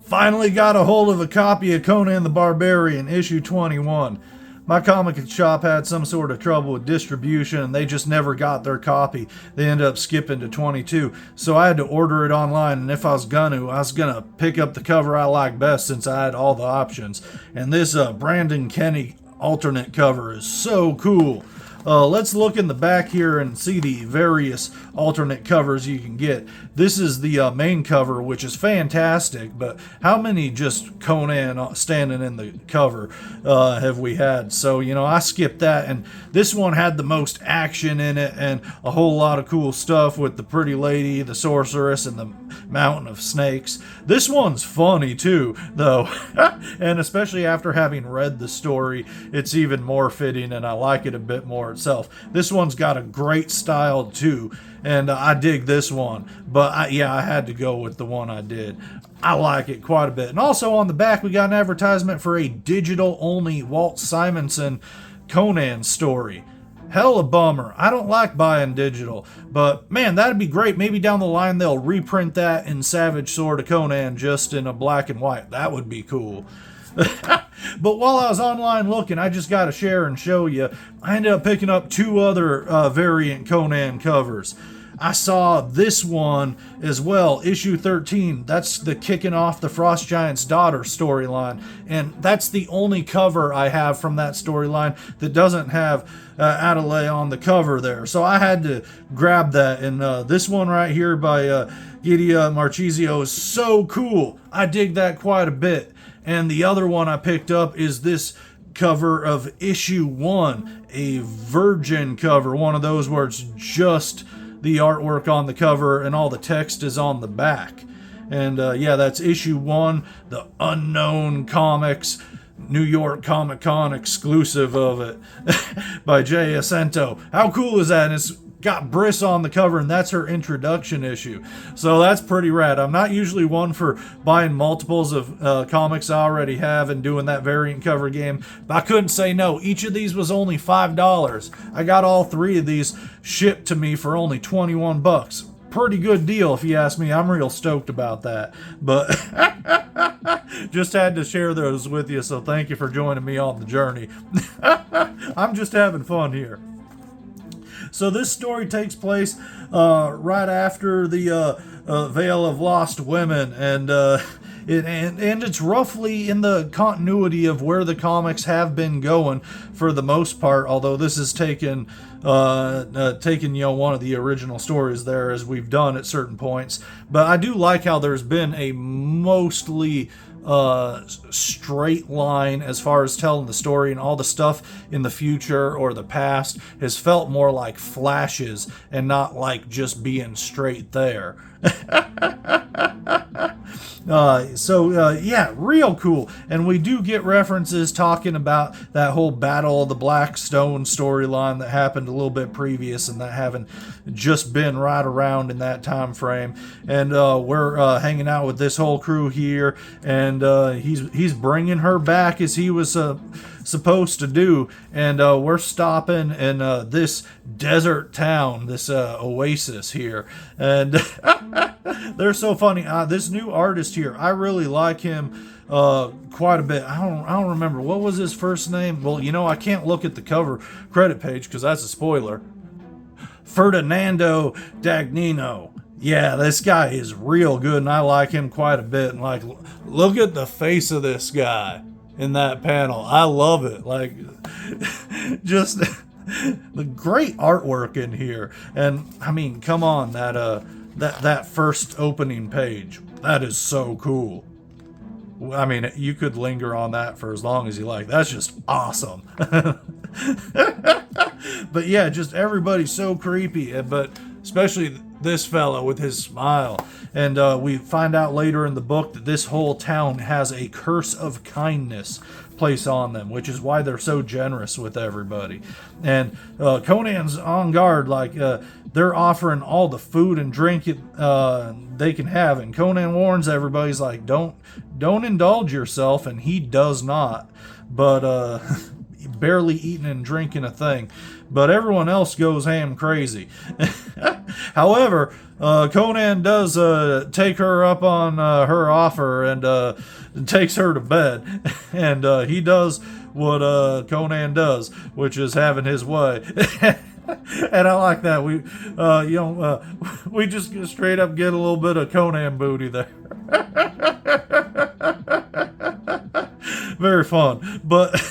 Finally got a hold of a copy of Conan the Barbarian, issue 21. My comic shop had some sort of trouble with distribution and they just never got their copy. They ended up skipping to 22. So I had to order it online, and if I was gonna pick up the cover I like best since I had all the options. And this Brandon Kenney alternate cover is so cool. Let's look in the back here and see the various alternate covers you can get. This is the main cover, which is fantastic, but how many just Conan standing in the cover have we had? So, I skipped that, and this one had the most action in it and a whole lot of cool stuff with the pretty lady, the sorceress, and the mountain of snakes. This one's funny too, though, and especially after having read the story, it's even more fitting, and I like it a bit more itself. This one's got a great style too, and I dig this one, but I had to go with the one I did. I like it quite a bit. And also on the back we got an advertisement for a digital only Walt Simonson Conan story. Hell a bummer. I don't like buying digital, but man, that'd be great. Maybe down the line they'll reprint that in Savage Sword of Conan just in a black and white. That would be cool. But while I was online looking, I just got to share and show you, I ended up picking up two other variant Conan covers. I saw this one as well, issue 13. That's the kicking off the Frost Giant's daughter storyline, and that's the only cover I have from that storyline that doesn't have Adelaide on the cover there. So I had to grab that, and this one right here by Giada Marchisio is so cool. I dig that quite a bit. And the other one I picked up is this cover of issue 1, a virgin cover, one of those where it's just the artwork on the cover and all the text is on the back. And that's issue 1, the Unknown Comics New York Comic Con exclusive of it by Jay Anacleto. How cool is that? And it's got Brissa on the cover, and that's her introduction issue. So that's pretty rad. I'm not usually one for buying multiples of comics I already have and doing that variant cover game, but I couldn't say no. Each of these was only $5. I got all three of these shipped to me for only 21 bucks. Pretty good deal if you ask me. I'm real stoked about that. But just had to share those with you, so thank you for joining me on the journey. I'm just having fun here. So this story takes place right after the Vale of Lost Women, and it's roughly in the continuity of where the comics have been going for the most part. Although this is taken one of the original stories there, as we've done at certain points. But I do like how there's been a mostly straight line as far as telling the story, and all the stuff in the future or the past has felt more like flashes and not like just being straight there. Real cool. And we do get references talking about that whole Battle of the Black Stone storyline that happened a little bit previous, and that having just been right around in that time frame. And we're hanging out with this whole crew here, and he's bringing her back as he was supposed to do, and we're stopping in this desert town, this oasis here, and they're so funny. This new artist here, I really like him quite a bit. I don't remember what was his first name. Well, I can't look at the cover credit page because that's a spoiler. Fernando Dagnino. Yeah, this guy is real good, and I like him quite a bit. And look at the face of this guy in that panel. I love it. Just the great artwork in here. And I mean, come on, that first opening page, that is so cool. I mean, you could linger on that for as long as you like. That's just awesome. But yeah, just everybody's so creepy, but especially this fella with his smile. And we find out later in the book that this whole town has a curse of kindness placed on them, which is why they're so generous with everybody. And Conan's on guard, they're offering all the food and drink they can have, and Conan warns everybody's like, don't indulge yourself, and he does not. But barely eating and drinking a thing, but everyone else goes ham crazy. However, Conan does take her up on her offer and takes her to bed, and he does what Conan does, which is having his way. And I like that. We just straight up get a little bit of Conan booty there. Very fun. But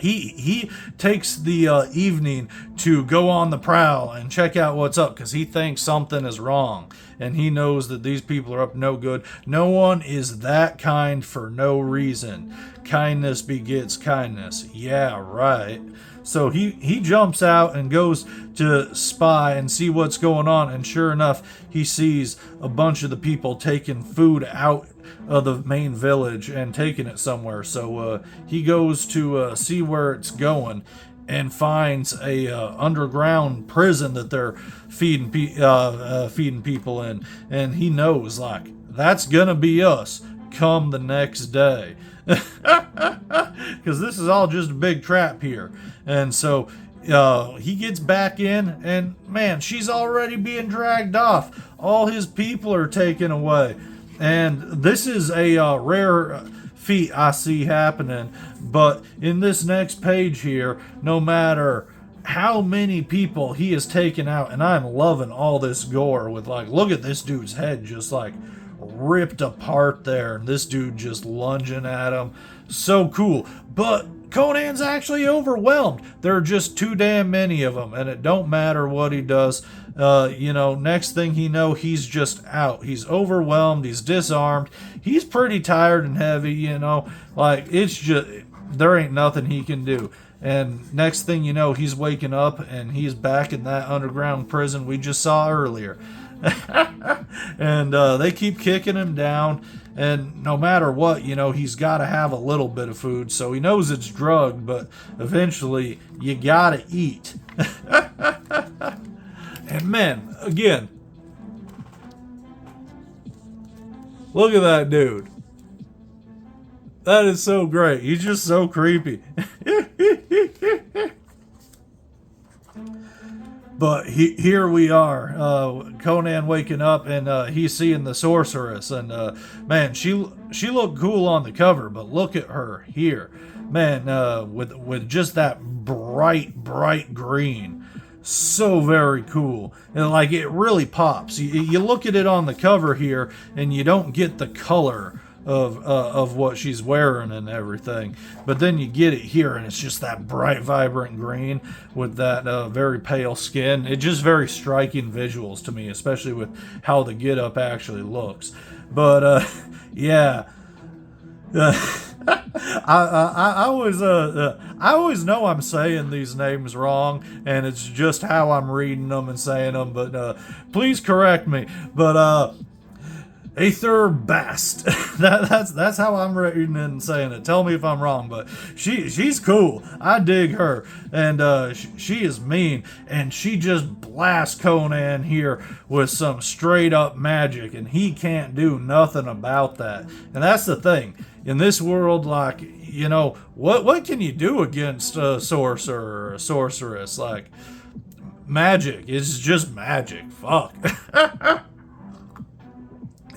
he takes the evening to go on the prowl and check out what's up, because he thinks something is wrong, and he knows that these people are up to no good. No one is that kind for no reason. Kindness begets kindness. Yeah, right. So he jumps out and goes to spy and see what's going on, and sure enough, he sees a bunch of the people taking food out of the main village and taking it somewhere. So he goes to see where it's going, and finds a underground prison that they're feeding people in, and he knows, like, that's gonna be us come the next day. Because this is all just a big trap here. And so he gets back in, and man, she's already being dragged off. All his people are taken away, and this is a rare feat I see happening. But in this next page here, no matter how many people he has taken out, and I'm loving all this gore with, like, look at this dude's head just like ripped apart there, and this dude just lunging at him. So cool. But Conan's actually overwhelmed. There are just too damn many of them, and it don't matter what he does. Next thing he know, he's just out. He's overwhelmed. He's disarmed. He's pretty tired and heavy, like, it's just, there ain't nothing he can do. And next thing you know, he's waking up and he's back in that underground prison we just saw earlier. And they keep kicking him down, and no matter what, he's got to have a little bit of food. So he knows it's drugged, but eventually you gotta eat. And man, again, look at that dude. That is so great. He's just so creepy. But here we are, Conan waking up, and he's seeing the sorceress, and man, she looked cool on the cover, but look at her here, man, with just that bright green, so very cool, and like, it really pops. You look at it on the cover here, and you don't get the color of what she's wearing and everything, but then you get it here, and it's just that bright, vibrant green with that very pale skin. It's just very striking visuals to me, especially with how the get-up actually looks. But yeah, I always know I'm saying these names wrong, and it's just how I'm reading them and saying them. But please correct me. But Athyr-Bast. That's how I'm reading and saying it. Tell me if I'm wrong, but she's cool. I dig her, and she is mean, and she just blasts Conan here with some straight up magic, and he can't do nothing about that. And that's the thing in this world, like, what can you do against a sorcerer or a sorceress? Like, magic is just magic. Fuck.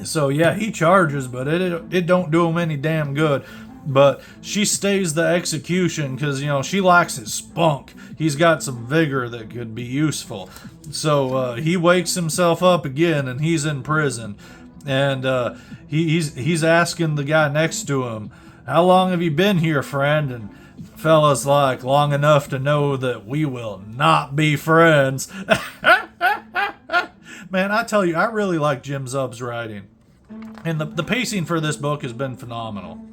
So yeah, he charges, but it don't do him any damn good. But she stays the execution because, she likes his spunk. He's got some vigor that could be useful. So he wakes himself up again, and he's in prison. And he's asking the guy next to him, "How long have you been here, friend?" And the fella's like, "Long enough to know that we will not be friends." Man, I tell you, I really like Jim Zub's writing. And the pacing for this book has been phenomenal.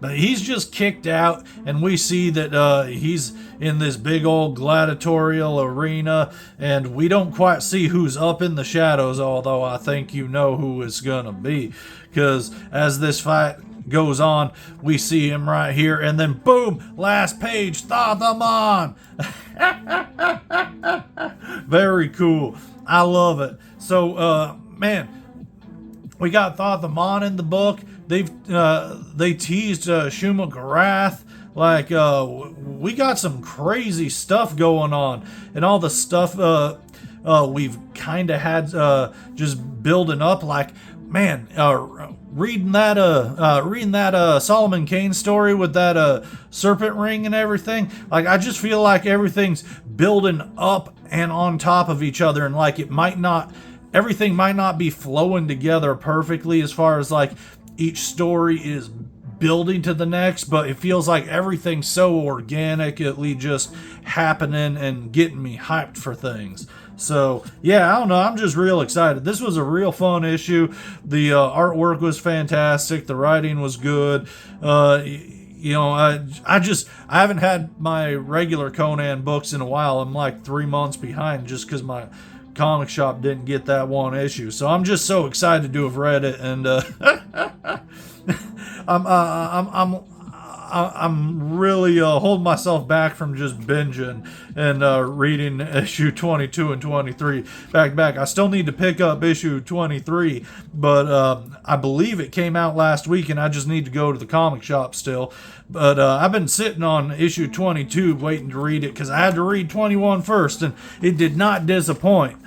But he's just kicked out, and we see that he's in this big old gladiatorial arena, and we don't quite see who's up in the shadows, although I think you know who it's going to be. Because as this fight goes on, we see him right here, and then boom, last page, Thathamon. Very cool. I love it. So, man, we got Thathamon in the book. They teased Shuma Garath. Like, we got some crazy stuff going on, and all the stuff we've kind of had just building up. Like, man, reading that Solomon Kane story with that serpent ring and everything. Like, I just feel like everything's building up and on top of each other, and like everything might not be flowing together perfectly as far as like each story is building to the next, but it feels like everything's so organically just happening and getting me hyped for things. So, yeah, I don't know. I'm just real excited. This was a real fun issue. The artwork was fantastic. The writing was good. I haven't had my regular Conan books in a while. I'm like 3 months behind just because my comic shop didn't get that one issue. So I'm just so excited to have read it, and I'm really holding myself back from just binging and reading issue 22 and 23 back to back. I still need to pick up issue 23, but I believe it came out last week, and I just need to go to the comic shop still. But I've been sitting on issue 22 waiting to read it because I had to read 21 first, and it did not disappoint.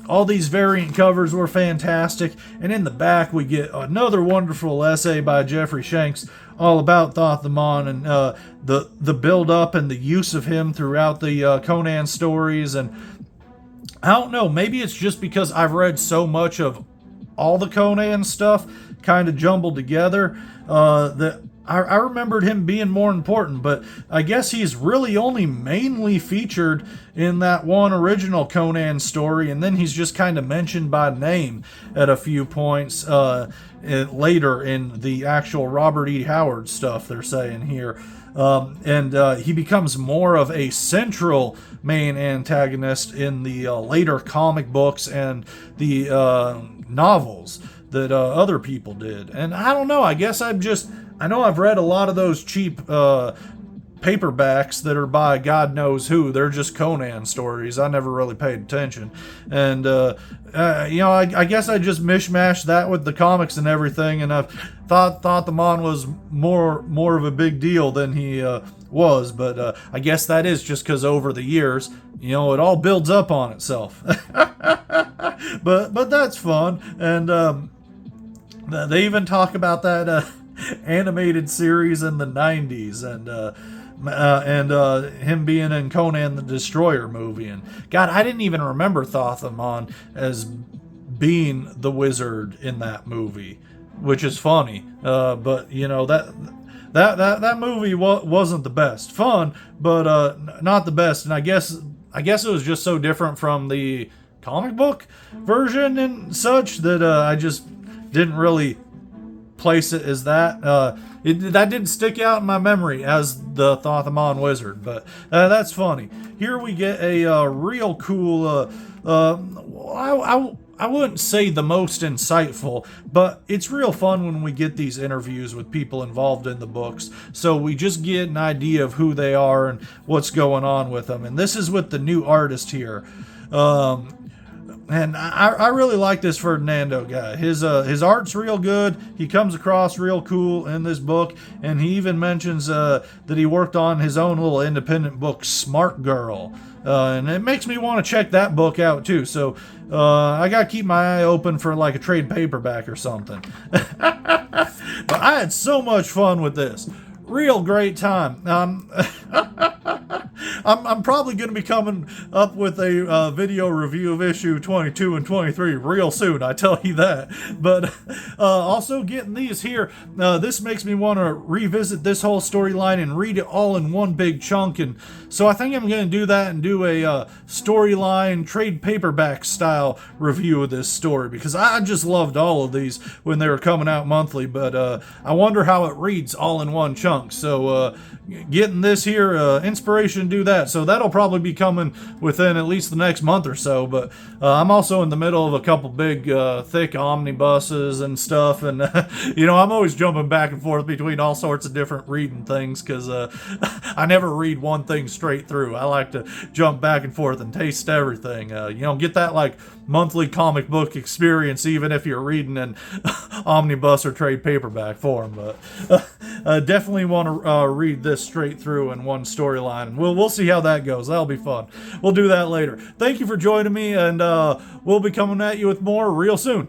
All these variant covers were fantastic, and in the back we get another wonderful essay by Jeffrey Shanks all about Thoth-Amon and the build-up and the use of him throughout the Conan stories. And I don't know, maybe it's just because I've read so much of all the Conan stuff kind of jumbled together that I remembered him being more important, but I guess he's really only mainly featured in that one original Conan story, and then he's just kind of mentioned by name at a few points later in the actual Robert E. Howard stuff they're saying here. And he becomes more of a central main antagonist in the later comic books and the novels that other people did. And I don't know, I guess I know I've read a lot of those cheap paperbacks that are by God knows who. They're just Conan stories. I never really paid attention. And, I guess I just mishmashed that with the comics and everything, and I thought the Mon was more of a big deal than he was. But I guess that is just because over the years, it all builds up on itself. But that's fun. And they even talk about that animated series in the 90s, and him being in Conan the Destroyer movie. And God, I didn't even remember Thoth-Amon as being the wizard in that movie, which is funny. But that movie wasn't the best. Fun, but not the best. And I guess it was just so different from the comic book version and such that I just didn't really place it as that. That didn't stick out in my memory as the Thoth-Amon wizard, but that's funny. Here we get a real cool, I wouldn't say the most insightful, but it's real fun when we get these interviews with people involved in the books, so we just get an idea of who they are and what's going on with them. And this is with the new artist here. And I really like this Fernando guy. His art's real good. He comes across real cool in this book, and he even mentions that he worked on his own little independent book, Smart Girl. And it makes me want to check that book out too. So I gotta keep my eye open for like a trade paperback or something. But I had so much fun with this. Real great time. I'm probably going to be coming up with a video review of issue 22 and 23 real soon, I tell you that. But also getting these here, this makes me want to revisit this whole storyline and read it all in one big chunk. And so I think I'm going to do that and do a storyline trade paperback style review of this story, because I just loved all of these when they were coming out monthly. But I wonder how it reads all in one chunk. So getting this here inspiration to do that that. So that'll probably be coming within at least the next month or so. But I'm also in the middle of a couple big, thick omnibuses and stuff. And, I'm always jumping back and forth between all sorts of different reading things because I never read one thing straight through. I like to jump back and forth and taste everything. Get that like monthly comic book experience, even if you're reading in omnibus or trade paperback form. But definitely want to read this straight through in one storyline, and we'll see how that goes. That'll be fun. We'll do that later. Thank you for joining me, and we'll be coming at you with more real soon.